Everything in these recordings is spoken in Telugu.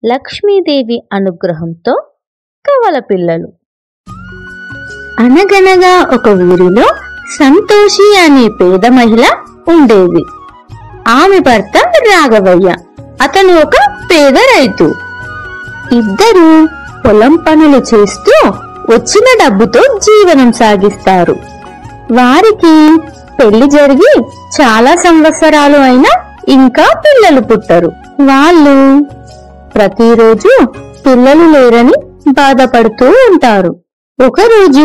లక్ష్మీదేవి అనుగ్రహంతో కవల పిల్లలు. అనగనగా ఒక ఊరిలో సంతోషి అనే పేద మహిళ ఉండేది. ఆమె భర్త రాఘవయ్య. అతను ఒక పేద రైతు. ఇద్దరూ పొలం పనులు చేస్తూ వచ్చిన డబ్బుతో జీవనం సాగిస్తారు. వారికి పెళ్లి జరిగి చాలా సంవత్సరాలు అయినా ఇంకా పిల్లలు పుట్టరు. వాళ్ళు ప్రతిరోజు పిల్లలు లేరని బాధపడుతూ ఉంటారు. ఒకరోజు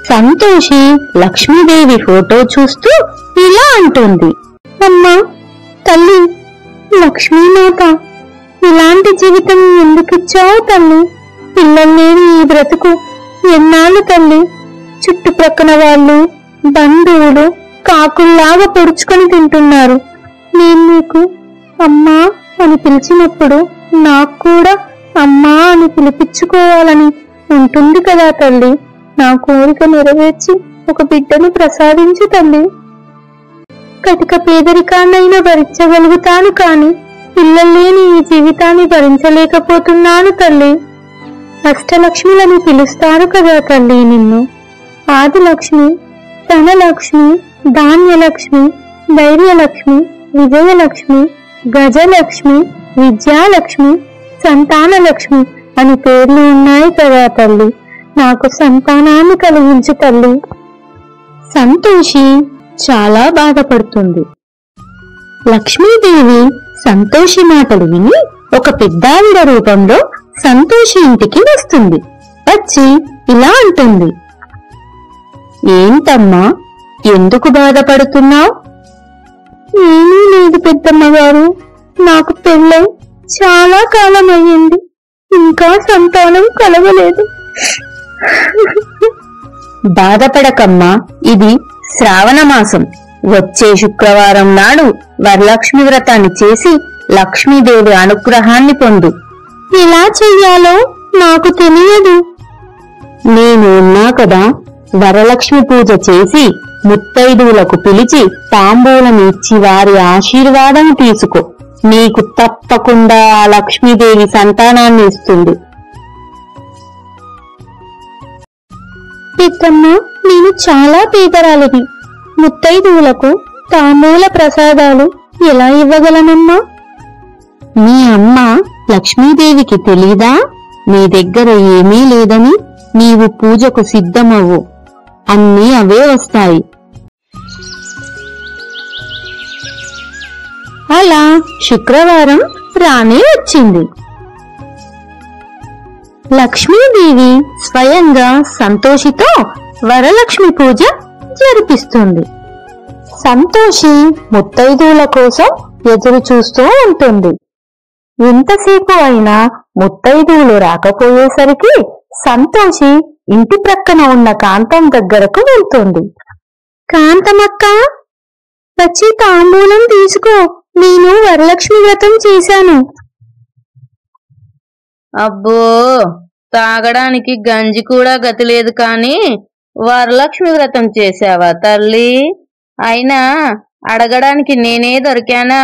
సంతోషి లక్ష్మీదేవి ఫోటో చూస్తూ ఇలా అంటుంది, అమ్మా తల్లి లక్ష్మీమాత, ఇలాంటి జీవితం ఎందుకిచ్చావు తల్లి? పిల్లలు లేని ఈ బ్రతుకు ఎన్నాళ్ళు తల్లి? చుట్టుప్రక్కన వాళ్ళు బంధువులు కాకుల్లాగా పొడుచుకొని తింటున్నారు. నేను నీకు అమ్మా అని పిలిచినప్పుడు నాకు కూడా అమ్మా అని పిలిపించుకోవాలని ఉంటుంది కదా తల్లి. నా కోరిక నెరవేర్చి ఒక బిడ్డను ప్రసాదించు తల్లి. కటిక పేదరికాన్నైనా భరించగలుగుతాను, కాని పిల్లలు లేని ఈ జీవితాన్ని భరించలేకపోతున్నాను తల్లి. అష్టలక్ష్మిలని పిలుస్తారు కదా తల్లి నిన్ను. ఆదిలక్ష్మి, ధనలక్ష్మి, ధాన్యలక్ష్మి, ధైర్యలక్ష్మి, విజయలక్ష్మి, గజలక్ష్మి, విద్యాలక్ష్మి, సంతానలక్ష్మి అని పేర్లు ఉన్నాయి కదా తల్లి. నాకు సంతానాన్ని కలిగించు తల్లి. సంతోషి చాలా బాధపడుతుంది. లక్ష్మీదేవి సంతోషి మాటలు విని ఒక పెద్దావిడ రూపంలో సంతోషి ఇంటికి వస్తుంది. వచ్చి ఇలా అంటుంది, ఏంటమ్మా ఎందుకు బాధపడుతున్నావు? ఏమీ లేదు పెద్దమ్మగారు, నాకు పెళ్ళై చాలా కాలం అయ్యింది, ఇంకా సంతానం కలగలేదు. బాధపడకమ్మా, ఇది శ్రావణ మాసం. వచ్చే శుక్రవారం నాడు వరలక్ష్మి వ్రతాన్ని చేసి లక్ష్మీదేవి అనుగ్రహాన్ని పొందు. ఎలా చెయ్యాలో నాకు తెలియదు. నేను ఉన్నా కదా, వరలక్ష్మి పూజ చేసి ముత్తైదువులకు పిలిచి తాంబూలం ఇచ్చి వారి ఆశీర్వాదం తీసుకో. నీకు తప్పకుండా ఆ లక్ష్మీదేవి సంతానాన్ని ఇస్తుంది. పెద్దమ్మ, నేను చాలా పేదరాలిని. ముత్తైదువులకు తాంబూల ప్రసాదాలు ఎలా ఇవ్వగలనమ్మా? మీ అమ్మ లక్ష్మీదేవికి తెలీదా నీ దగ్గర ఏమీ లేదని? నీవు పూజకు సిద్ధమవ్వు, అన్నీ అవే వస్తాయి. అలా శుక్రవారం రానే వచ్చింది. లక్ష్మీదేవి స్వయంగా సంతోషితో వరలక్ష్మి పూజ జరిపిస్తుంది. సంతోషి ముత్తైదువుల కోసం ఎదురు చూస్తూ ఉంటుంది. ఎంతసేపు అయినా ముత్తైదువులు రాకపోయేసరికి సంతోషి ఇంటి ప్రక్కన ఉన్న కాంతం దగ్గరకు వెళ్తుంది. కాంతమక్క, వచ్చి తాంబూలం తీసుకో, నేను వరలక్ష్మి వ్రతం చేశాను. అబ్బో, తాగడానికి గంజి కూడా గతి లేదు కాని వరలక్ష్మి వ్రతం చేశావా తల్లి? అయినా అడగడానికి నేనే దొరికానా?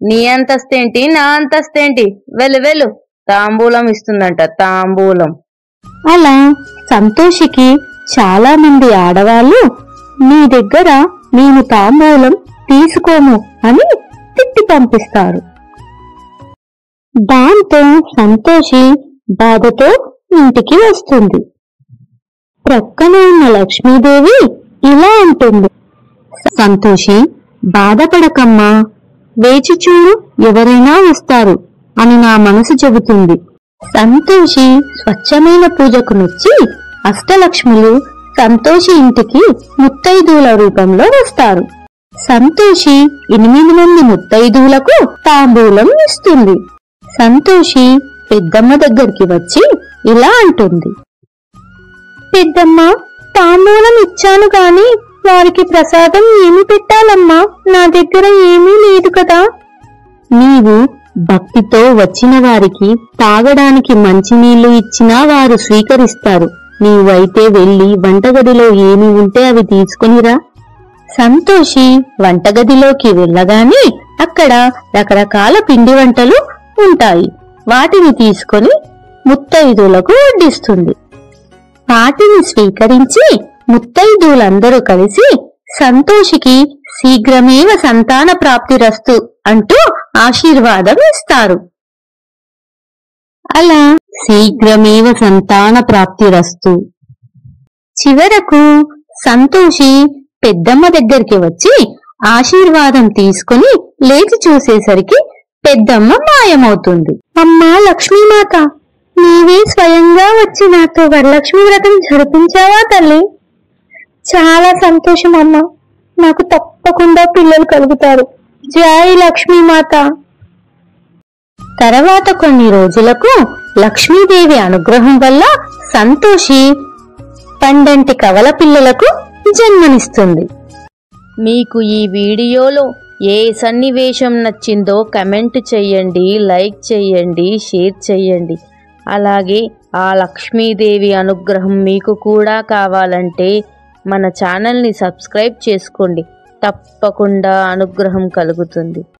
నీ అంతస్తేంటి, నా అంతస్తేంటి? వెళ్ళు వెళ్ళు, తాంబూలం ఇస్తుందంట, తాంబూలం. అలా సంతోషికి చాలా మంది ఆడవాళ్లు నీ దగ్గర నేను తాంబూలం తీసుకోము అని తిట్టి పంపిస్తారు. దాంతో సంతోషి బాధతో ఇంటికి వస్తుంది. ప్రక్కన ఉన్న లక్ష్మీదేవి ఇలా అంటుంది, సంతోషి బాధపడకమ్మా, వేచి చూడు, ఎవరైనా వస్తారు అని నా మనసు చెబుతుంది. సంతోషి స్వచ్ఛమైన పూజకు నొచ్చి అష్టలక్ష్ములు సంతోషి ఇంటికి ముత్తైదువుల రూపంలో వస్తారు. సంతోషి 8 మంది ముత్తైదువులకు తాంబూలం ఇస్తుంది. సంతోషి పెద్దమ్మ దగ్గరికి వచ్చి ఇలా అంటుంది, పెద్దమ్మ, తాంబూలం ఇచ్చాను గాని వారికి ప్రసాదం ఏమి పెట్టాలమ్మా? నా దగ్గర ఏమీ లేదు కదా. నీవు భక్తితో వచ్చిన వారికి తాగడానికి మంచినీళ్లు ఇచ్చినా వారు స్వీకరిస్తారు. నీవైతే వెళ్లి వంటగదిలో ఏమి ఉంటే అవి తీసుకునిరా. సంతోషి వంటగదిలోకి వెళ్ళగానే అక్కడ రకరకాల పిండి వంటలు ఉంటాయి. వాటిని తీసుకొని ముత్తైదులకు వడ్డిస్తుంది. వాటిని స్వీకరించి ముత్తైదులందరూ కలిసి సంతోషికి శీఘ్రమేవ సంతాన ప్రాప్తిరస్తు అంటూ ఆశీర్వాదం ఇస్తారు. అలా శీఘ్రమేవ సంతాన ప్రాప్తిరస్తు. చివరకు సంతోషి పెద్దమ్మ దగ్గరికి వచ్చి ఆశీర్వాదం తీసుకుని లేచి చూసేసరికి పెద్దమ్మ మాయమవుతుంది. అమ్మా లక్ష్మీమాత, నీవే స్వయంగా వచ్చి నాతో వరలక్ష్మి వ్రతం జరిపించావా తల్లి? చాలా సంతోషం అమ్మా, నాకు తప్పకుండా పిల్లలు కలుగుతారు. జై లక్ష్మీమాత. తర్వాత కొన్ని రోజులకు లక్ష్మీదేవి అనుగ్రహం వల్ల సంతోషి పండంటి కవల పిల్లలకు జన్మనిస్తుంది. మీకు ఈ వీడియోలో ఏ సన్నివేశం నచ్చిందో కమెంట్ చెయ్యండి, లైక్ చెయ్యండి, షేర్ చెయ్యండి. అలాగే ఆ లక్ష్మీదేవి అనుగ్రహం మీకు కూడా కావాలంటే మన ఛానల్ని సబ్స్క్రైబ్ చేసుకోండి. తప్పకుండా అనుగ్రహం కలుగుతుంది.